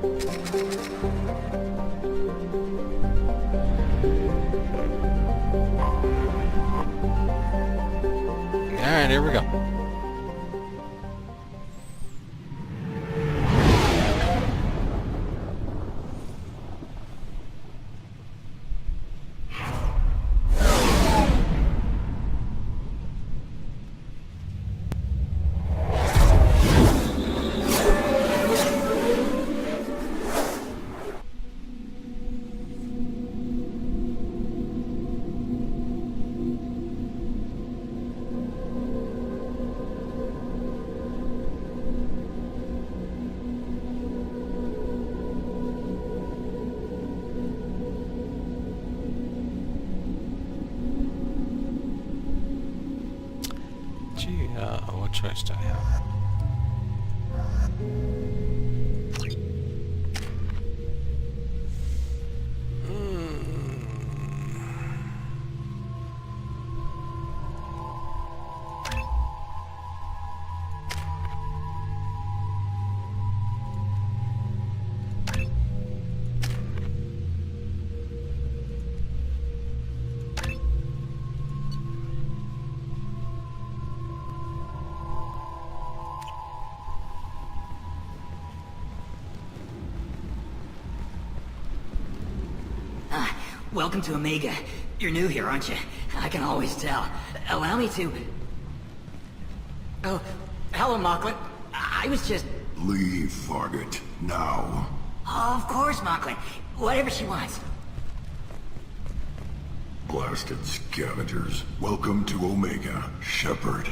Alright, here we go. What choice do I have? Welcome to Omega. You're new here, aren't you? I can always tell. Allow me to... Oh, hello, Mocklin. I was just... Leave, Fargate. Now. Oh, of course, Mocklin. Whatever she wants. Blasted scavengers. Welcome to Omega, Shepard.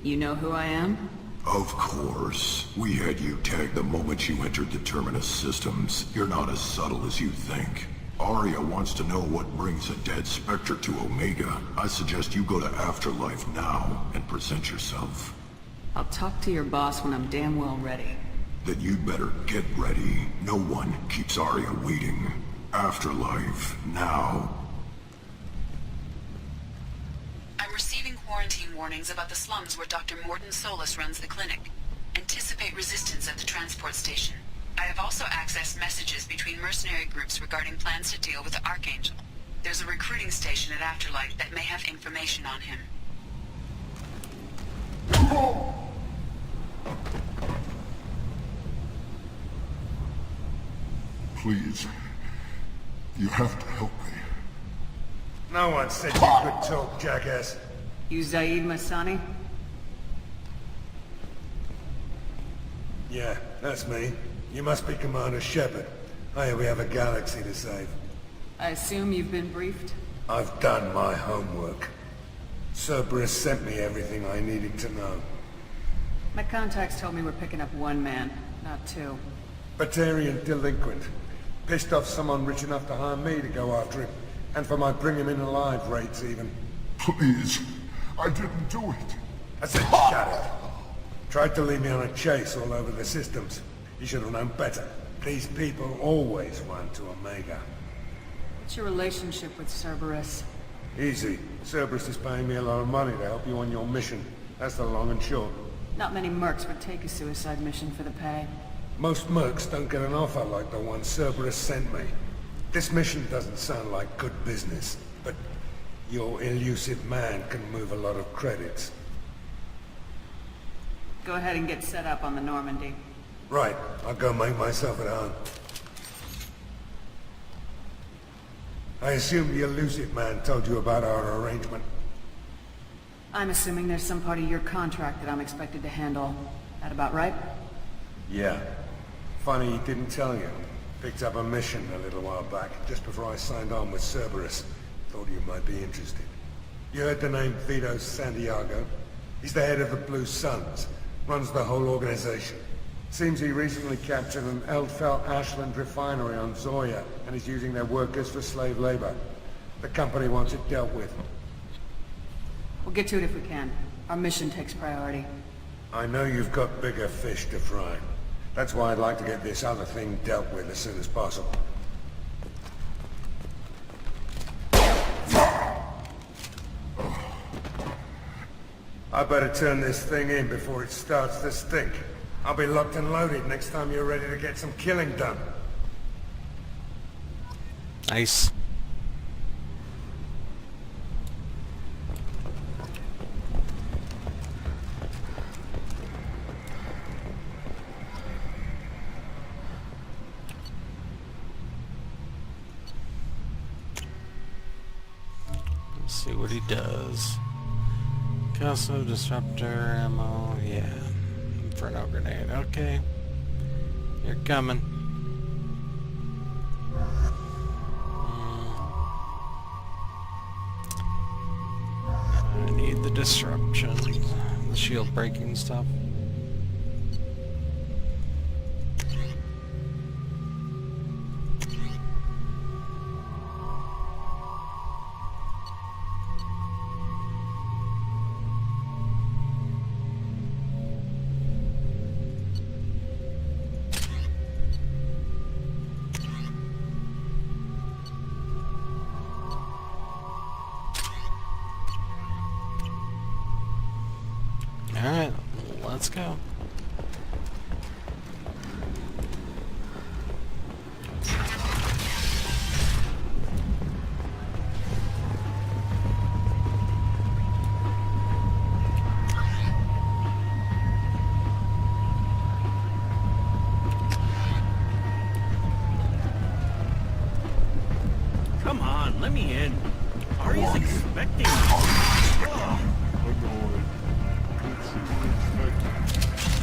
You know who I am? Of course. We had you tagged the moment you entered the Terminus systems. You're not as subtle as you think. Arya wants to know what brings a dead Spectre to Omega. I suggest you go to Afterlife now and present yourself. I'll talk to your boss when I'm damn well ready. Then you'd better get ready. No one keeps Arya waiting. Afterlife now. I'm receiving quarantine warnings about the slums where Dr. Mordin Solus runs the clinic. Anticipate resistance at the transport station. I have also accessed messages between mercenary groups regarding plans to deal with the Archangel. There's a recruiting station at Afterlife that may have information on him. Please. You have to help me. No one said you could talk, jackass. You Zaid Masani? Yeah, that's me. You must be Commander Shepard. Hey, we have a galaxy to save. I assume you've been briefed? I've done my homework. Cerberus sent me everything I needed to know. My contacts told me we're picking up one man, not two. Batarian delinquent. Pissed off someone rich enough to hire me to go after him. And for my bring him in alive rates even. Please. I didn't do it. I said shut it. Tried to lead me on a chase all over the systems. You should have known better. These people always run to Omega. What's your relationship with Cerberus? Easy. Cerberus is paying me a lot of money to help you on your mission. That's the long and short. Not many mercs would take a suicide mission for the pay. Most mercs don't get an offer like the one Cerberus sent me. This mission doesn't sound like good business, but your elusive man can move a lot of credits. Go ahead and get set up on the Normandy. Right, I'll go make myself at home. I assume the elusive man told you about our arrangement. I'm assuming there's some part of your contract that I'm expected to handle. That about right? Yeah. Funny he didn't tell you. Picked up a mission a little while back, just before I signed on with Cerberus. Thought you might be interested. You heard the name Vito Santiago? He's the head of the Blue Suns. Runs the whole organization. Seems he recently captured an Eldfell Ashland refinery on Zoya and is using their workers for slave labor. The company wants it dealt with. We'll get to it if we can. Our mission takes priority. I know you've got bigger fish to fry. That's why I'd like to get this other thing dealt with as soon as possible. I better turn this thing in before it starts to stink. I'll be locked and loaded next time you're ready to get some killing done. Nice. Let's see what he does. Castle, disruptor, ammo, yeah. Inferno grenade, okay. You're coming. I need the disruption, the shield breaking stuff. Alright, let's go. Come on, let me in. Arya's expecting me.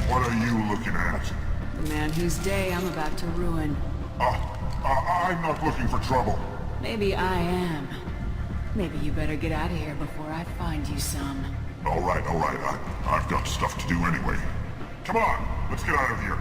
What are you looking at? The man whose day I'm about to ruin. I'm not looking for trouble. Maybe I am. Maybe you better get out of here before I find you some. All right. I've got stuff to do anyway. Come on, let's get out of here.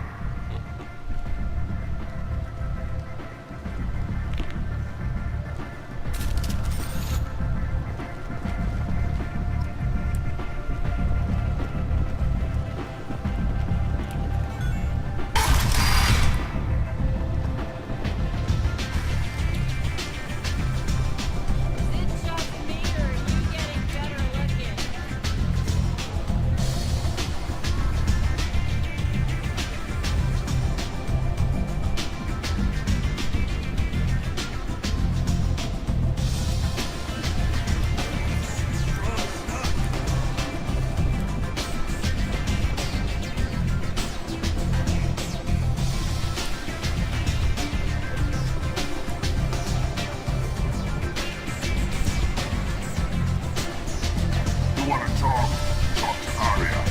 You want to talk? Talk to Arya.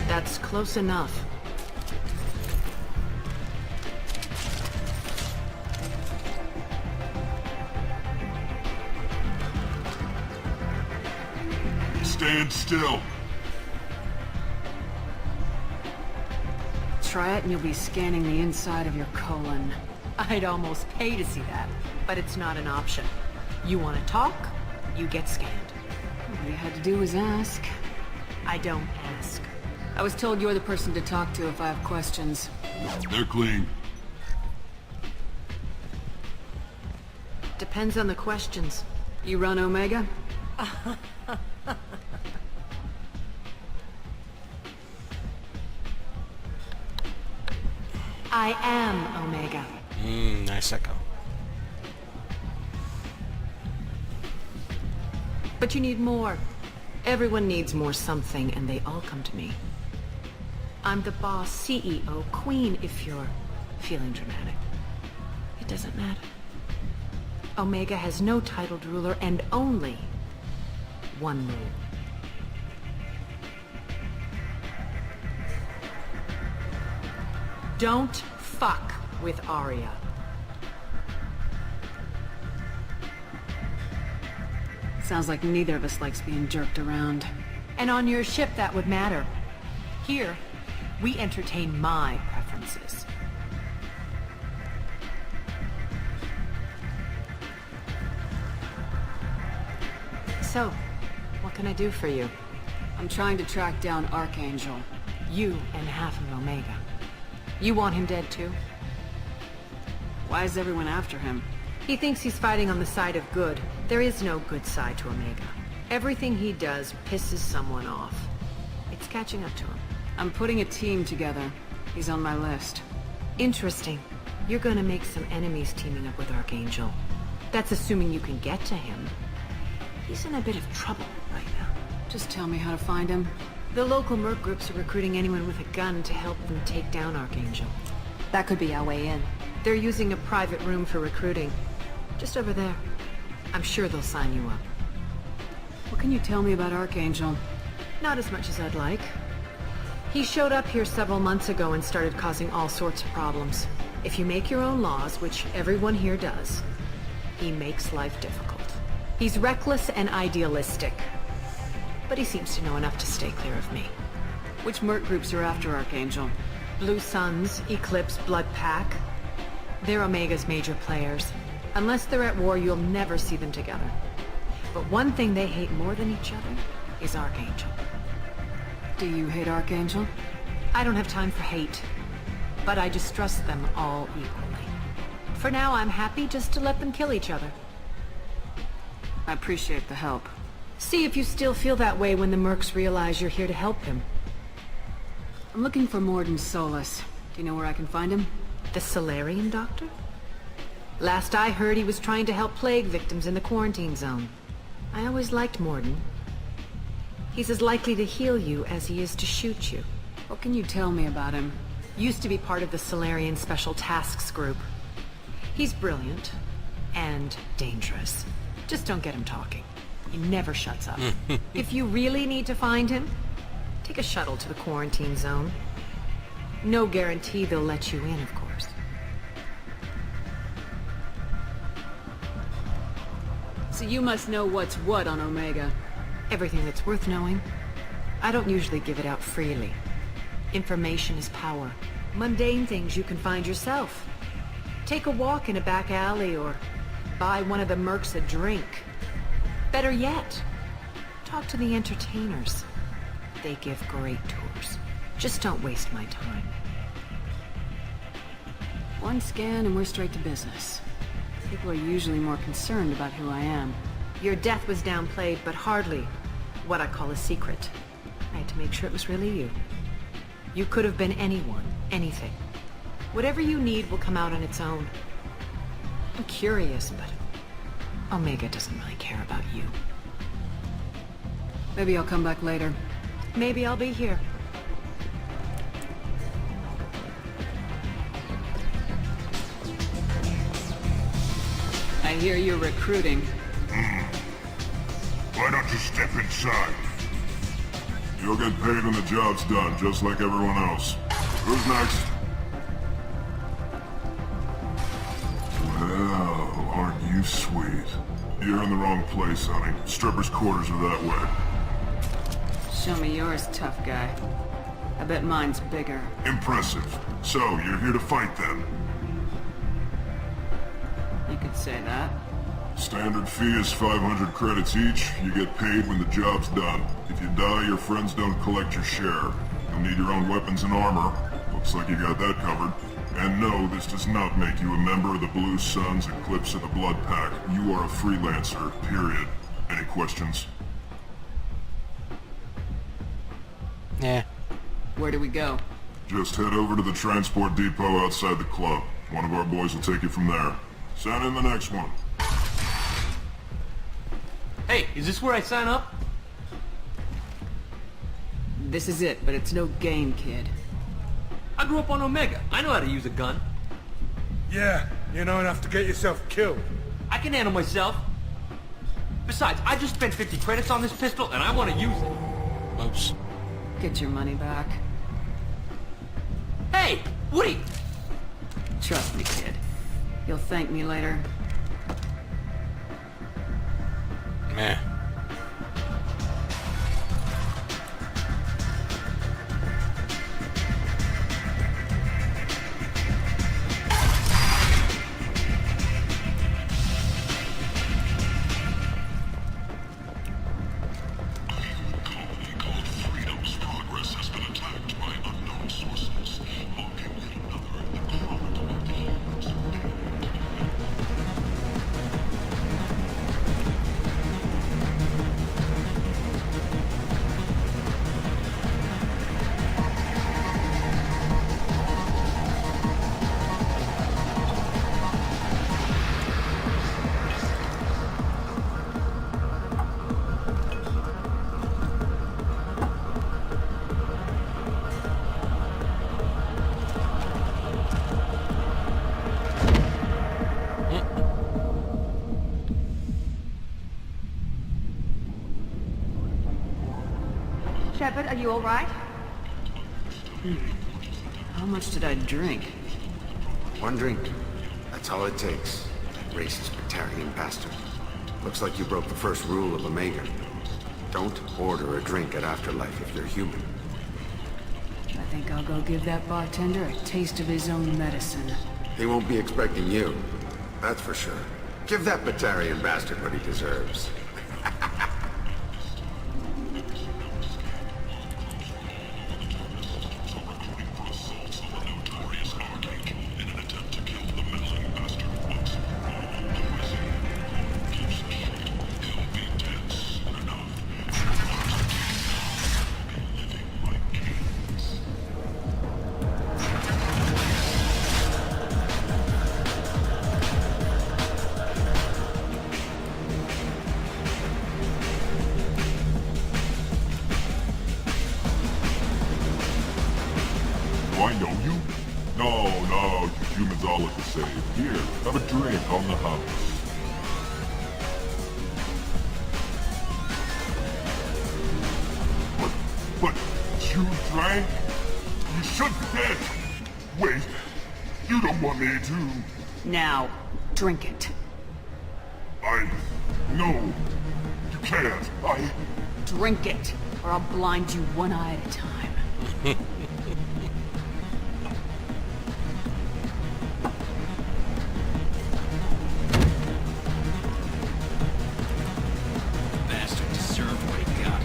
That's close enough. Stand still. Try it and you'll be scanning the inside of your colon. I'd almost pay to see that, but it's not an option. You want to talk, you get scanned. All you had to do was ask. I don't ask. I was told you're the person to talk to if I have questions. They're clean. Depends on the questions. You run Omega? I am Omega. Nice echo. But you need more. Everyone needs more something, and they all come to me. I'm the boss, CEO, queen, if you're feeling dramatic. It doesn't matter. Omega has no titled ruler and only one rule. Don't fuck with Arya. Sounds like neither of us likes being jerked around. And on your ship, that would matter. Here, we entertain my preferences. So, what can I do for you? I'm trying to track down Archangel. You and half of Omega. You want him dead too? Why is everyone after him? He thinks he's fighting on the side of good. There is no good side to Omega. Everything he does pisses someone off. It's catching up to him. I'm putting a team together. He's on my list. Interesting. You're gonna make some enemies teaming up with Archangel. That's assuming you can get to him. He's in a bit of trouble right now. Just tell me how to find him. The local merc groups are recruiting anyone with a gun to help them take down Archangel. That could be our way in. They're using a private room for recruiting. Just over there. I'm sure they'll sign you up. What can you tell me about Archangel? Not as much as I'd like. He showed up here several months ago and started causing all sorts of problems. If you make your own laws, which everyone here does, he makes life difficult. He's reckless and idealistic. But he seems to know enough to stay clear of me. Which merc groups are after Archangel? Blue Suns, Eclipse, Blood Pack. They're Omega's major players. Unless they're at war, you'll never see them together. But one thing they hate more than each other is Archangel. Do you hate Archangel? I don't have time for hate, but I distrust them all equally. For now, I'm happy just to let them kill each other. I appreciate the help. See if you still feel that way when the mercs realize you're here to help him. I'm looking for Morden Solus. Do you know where I can find him? The Solarian doctor? Last I heard, he was trying to help plague victims in the quarantine zone. I always liked Morden. He's as likely to heal you as he is to shoot you. What can you tell me about him? Used to be part of the Solarian Special Tasks Group. He's brilliant and dangerous. Just don't get him talking. He never shuts up. If you really need to find him, take a shuttle to the quarantine zone. No guarantee they'll let you in, of course. So you must know what's what on Omega. Everything that's worth knowing. I don't usually give it out freely. Information is power. Mundane things you can find yourself. Take a walk in a back alley or buy one of the mercs a drink. Better yet, talk to the entertainers. They give great tours. Just don't waste my time. One scan and we're straight to business. People are usually more concerned about who I am. Your death was downplayed, but hardly what I call a secret. I had to make sure it was really you. You could have been anyone, anything. Whatever you need will come out on its own. I'm curious, but Omega doesn't really care about you. Maybe I'll come back later. Maybe I'll be here. I hear you're recruiting. Why don't you step inside? You'll get paid when the job's done, just like everyone else. Who's next? Well, aren't you sweet? You're in the wrong place, honey. Strippers' quarters are that way. Show me yours, tough guy. I bet mine's bigger. Impressive. So, you're here to fight then? You could say that. Standard fee is 500 credits each. You get paid when the job's done. If you die, your friends don't collect your share. You'll need your own weapons and armor. Looks like you got that covered. And no, this does not make you a member of the Blue Suns, Eclipse, or the Blood Pack. You are a freelancer, period. Any questions? Yeah. Where do we go? Just head over to the transport depot outside the club. One of our boys will take you from there. Send in the next one. Hey, is this where I sign up? This is it, but it's no game, kid. I grew up on Omega. I know how to use a gun. Yeah, you know enough to get yourself killed. I can handle myself. Besides, I just spent 50 credits on this pistol, and I want to use it. Oops. Get your money back. Hey, Woody! Trust me, kid. You'll thank me later. Meh. Shepard, are you alright? How much did I drink? One drink. That's all it takes. Racist Batarian bastard. Looks like you broke the first rule of Omega. Don't order a drink at Afterlife if you're human. I think I'll go give that bartender a taste of his own medicine. He won't be expecting you. That's for sure. Give that Batarian bastard what he deserves. Do I know you? No, you humans all look the same. Here, have a drink on the house. But you drank? You should be dead. Wait, you don't want me to. Now, drink it. No, you can't. Drink it, or I'll blind you one eye at a time. Bastard deserved what he got.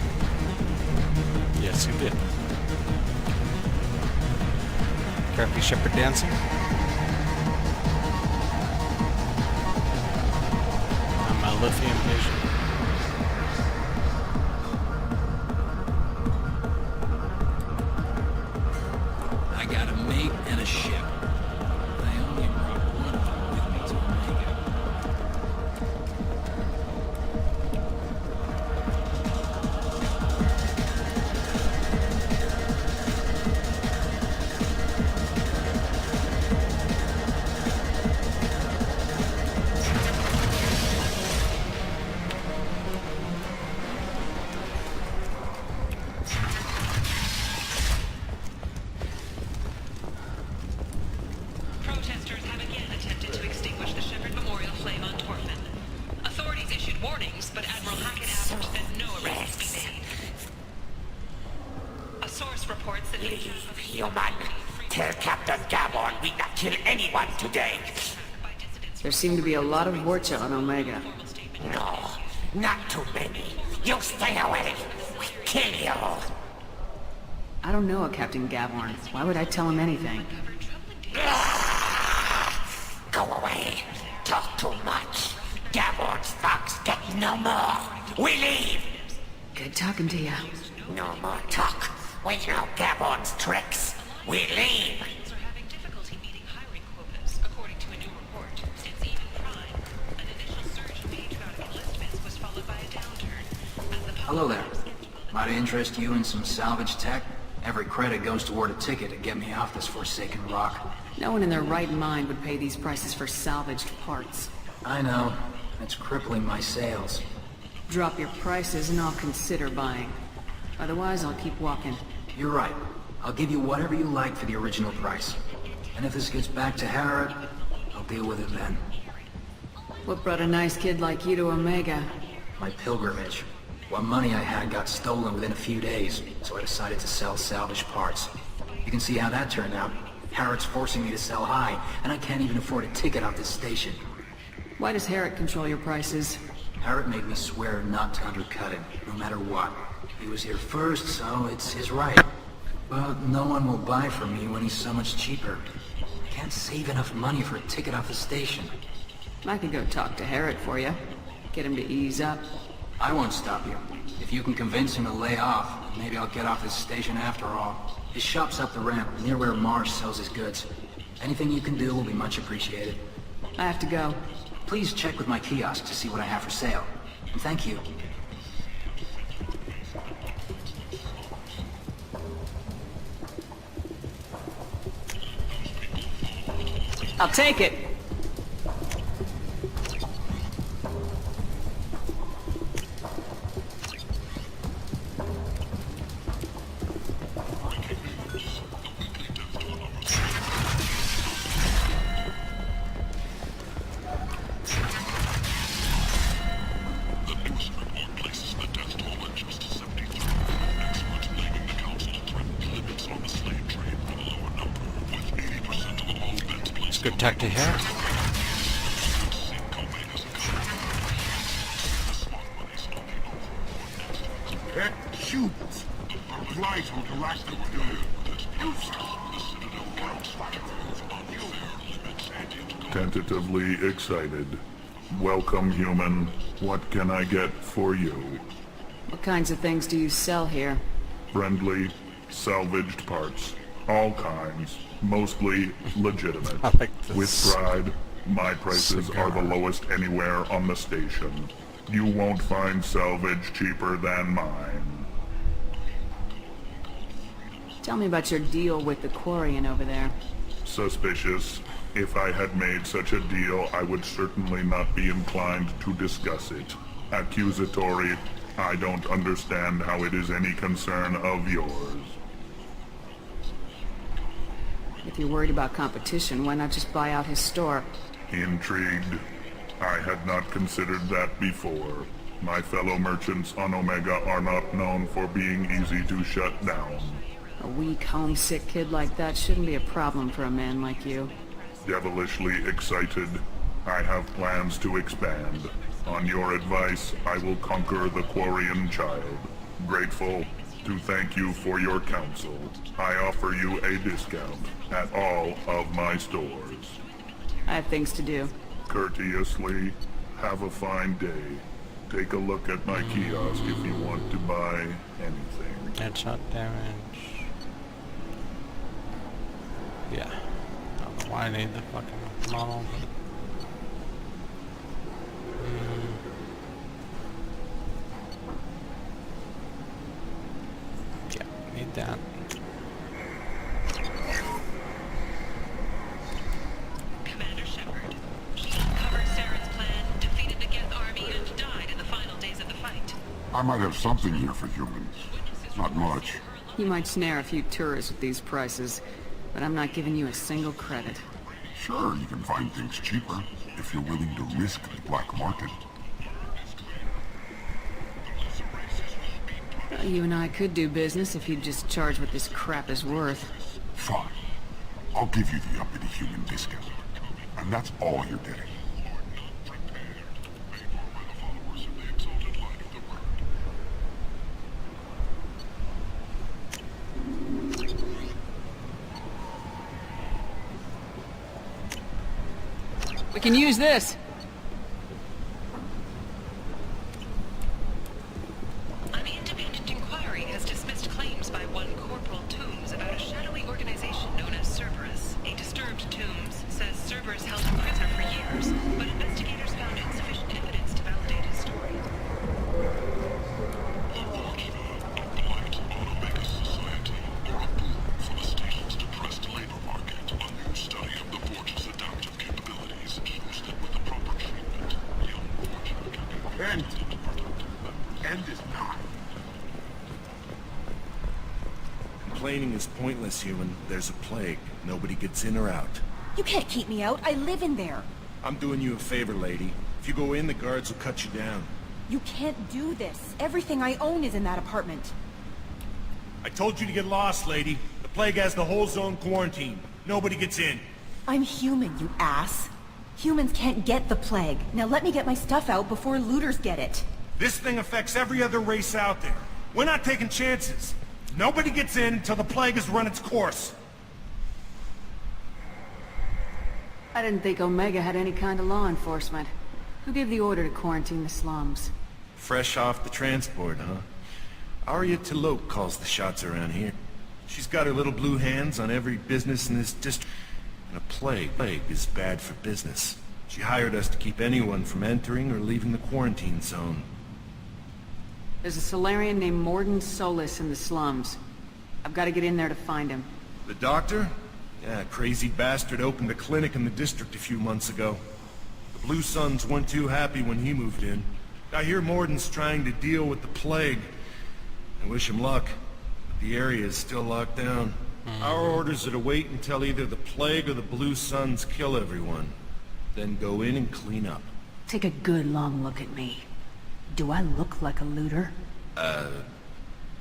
Yes, you did. Crappy Shepard dancing. I'm a lithium vision. I got a mate and a ship. I only brought one of them with me to Omega. Protesters have again attempted to extinguish the Shepard Memorial flame on Torfin. Authorities issued warnings, but Admiral Hackett asked that no arrests be made. A source reports that Human, tell Captain Gabon we not kill anyone today. There seem to be a lot of Vorcha on Omega. No, not too many. You stay away. We kill you. I don't know a Captain Gavorn. Why would I tell him anything? Go away. Talk too much. Gaborn's thugs get no more. We leave. Good talking to you. No more talk. We know Gaborn's tricks. We leave. are having difficulty meeting hiring quotas, according to a new report. Since even Prime, an initial surge in patriotic enlistments was followed by a downturn. Hello there. Might interest you in some salvage tech? Every credit goes toward a ticket to get me off this forsaken rock. No one in their right mind would pay these prices for salvaged parts. I know. It's crippling my sales. Drop your prices and I'll consider buying. Otherwise, I'll keep walking. You're right. I'll give you whatever you like for the original price. And if this gets back to Harrod, I'll deal with it then. What brought a nice kid like you to Omega? My pilgrimage. What money I had got stolen within a few days, so I decided to sell salvage parts. You can see how that turned out. Harrod's forcing me to sell high, and I can't even afford a ticket out this station. Why does Harrod control your prices? Harrod made me swear not to undercut him, no matter what. He was here first, so it's his right. But no one will buy from me when he's so much cheaper. I can't save enough money for a ticket off the station. I could go talk to Harrod for you. Get him to ease up. I won't stop you. If you can convince him to lay off, maybe I'll get off this station after all. His shop's up the ramp, near where Marsh sells his goods. Anything you can do will be much appreciated. I have to go. Please check with my kiosk to see what I have for sale. And thank you. I'll take it. It's good tech to hear. Humans are vital galactic Tentatively excited. Welcome, human. What can I get for you? What kinds of things do you sell here? Friendly, salvaged parts. All kinds. Mostly legitimate. I like this. With pride, my prices cigar. are the lowest anywhere on the station. You won't find salvage cheaper than mine. Tell me about your deal with the Quarian over there. Suspicious. If I had made such a deal, I would certainly not be inclined to discuss it. Accusatory. I don't understand how it is any concern of yours. If you're worried about competition, why not just buy out his store? Intrigued. I had not considered that before. My fellow merchants on Omega are not known for being easy to shut down. A weak, homesick kid like that shouldn't be a problem for a man like you. Devilishly excited. I have plans to expand. On your advice, I will conquer the Quarian child. Grateful to thank you for your counsel. I offer you a discount at all of my stores. I have things to do. Courteously, have a fine day. Take a look at my kiosk if you want to buy anything. Headshot damage. Yeah. I don't know why I need the fucking model, but... Yeah, need that. Commander Shepard. Covered Saren's plan, defeated the Geth army, and died in the final days of the fight. I might have something here for humans. Not much. You might snare a few tourists with these prices, but I'm not giving you a single credit. Sure, you can find things cheaper, if you're willing to risk the black market. You and I could do business if you'd just charge what this crap is worth. Fine. I'll give you the uppity human discount. And that's all you're getting. We can use this! An independent inquiry has dismissed claims by one Corporal Toombs about a shadowy organization known as Cerberus. A disturbed Toombs says Cerberus held him prisoner for years, but investigators found insufficient evidence to validate his story. End is not. Complaining is pointless, human. There's a plague. Nobody gets in or out. You can't keep me out. I live in there. I'm doing you a favor, lady. If you go in, the guards will cut you down. You can't do this. Everything I own is in that apartment. I told you to get lost, lady. The plague has the whole zone quarantined. Nobody gets in. I'm human, you ass. Humans can't get the plague. Now let me get my stuff out before looters get it. This thing affects every other race out there. We're not taking chances. Nobody gets in until the plague has run its course. I didn't think Omega had any kind of law enforcement. Who gave the order to quarantine the slums? Fresh off the transport, huh? Arya T'Loak calls the shots around here. She's got her little blue hands on every business in this district. And a plague is bad for business. She hired us to keep anyone from entering or leaving the quarantine zone. There's a Solarian named Morden Solis in the slums. I've got to get in there to find him. The doctor? Yeah, crazy bastard opened a clinic in the district a few months ago. The Blue Suns weren't too happy when he moved in. I hear Morden's trying to deal with the plague. I wish him luck, but the area is still locked down. Our orders are to wait until either the plague or the Blue Suns kill everyone. Then go in and clean up. Take a good long look at me. Do I look like a looter?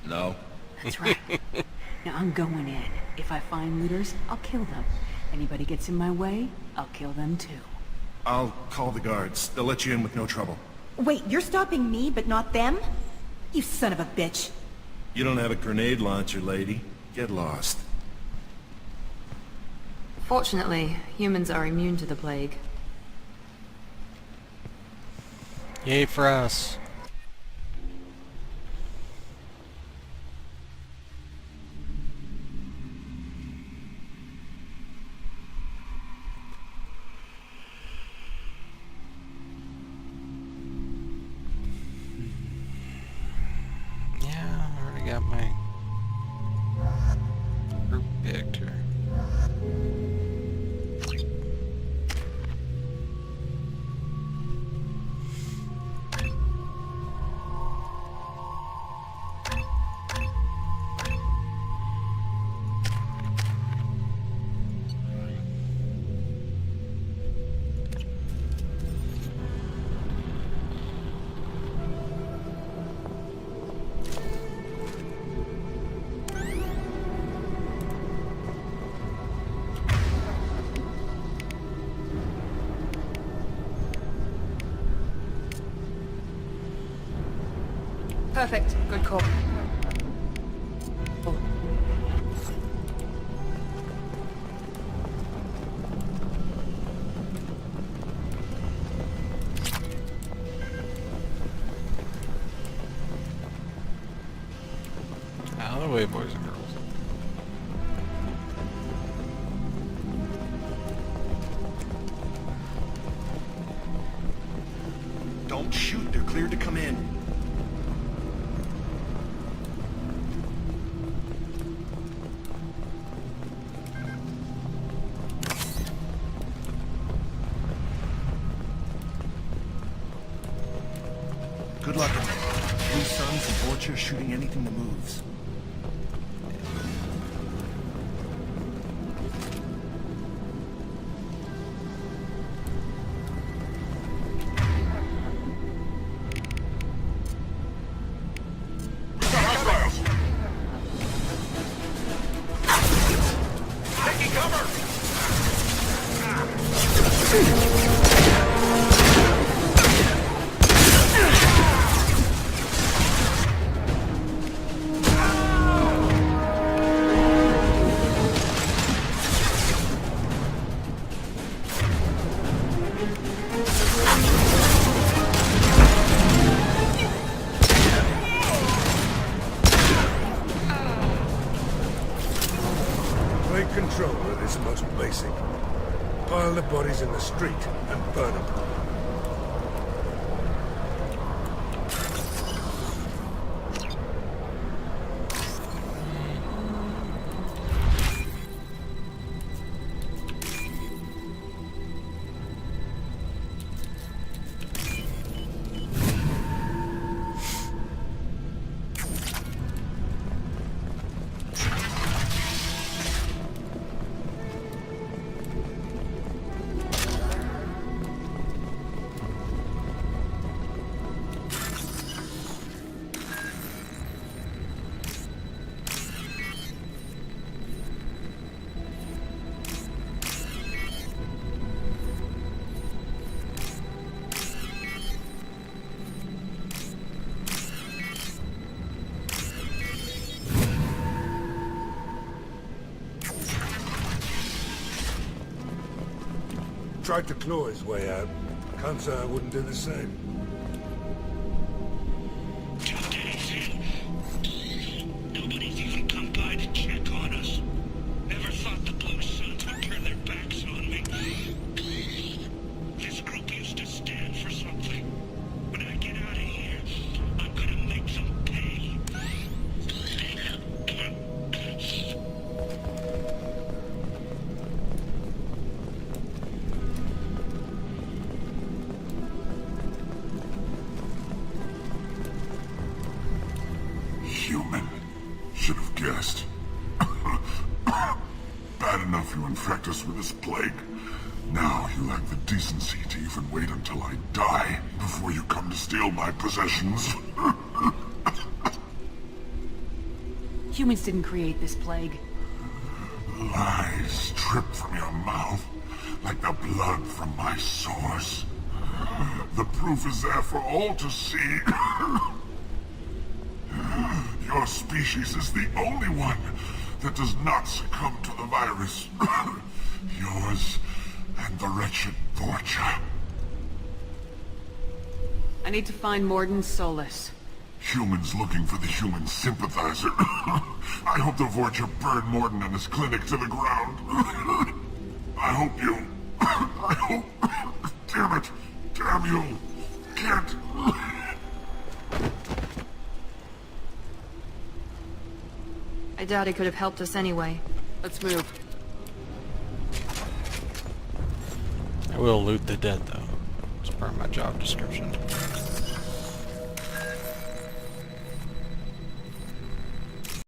No. That's right. Now I'm going in. If I find looters, I'll kill them. Anybody gets in my way, I'll kill them too. I'll call the guards. They'll let you in with no trouble. Wait, you're stopping me, but not them? You son of a bitch. You don't have a grenade launcher, lady. Get lost. Fortunately, humans are immune to the plague. Yay for us. Yeah, I already got my group picked here. Perfect. Good call. Out of the way, boys and girls. Don't shoot. They're cleared to come in. Good luck in there. Blue Suns and Vulture shooting anything that moves. Taking cover! Take control of this most basic. Pile the bodies in the street and burn them. Tried to claw his way out. Can't say I wouldn't do the same. 2 days in. Nobody's even come by to check on us. Never thought the Blue Suns would turn their backs on me. This group used to stand for something. When I get out of here, I'm gonna make them pay. Human. Should have guessed. Bad enough you infect us with this plague. Now you lack the decency to even wait until I die before you come to steal my possessions. Humans didn't create this plague. Lies, drip from your mouth, like the blood from my source. The proof is there for all to see. Your species is the only one that does not succumb to the virus. Yours and the wretched Vorcha. I need to find Morden Solis. Humans looking for the human sympathizer. I hope the Vorcha burn Morden and his clinic to the ground. I hope you... I hope... Damn it! Damn you! Can't... I doubt he could have helped us anyway. Let's move. I will loot the dead, though. It's part of my job description.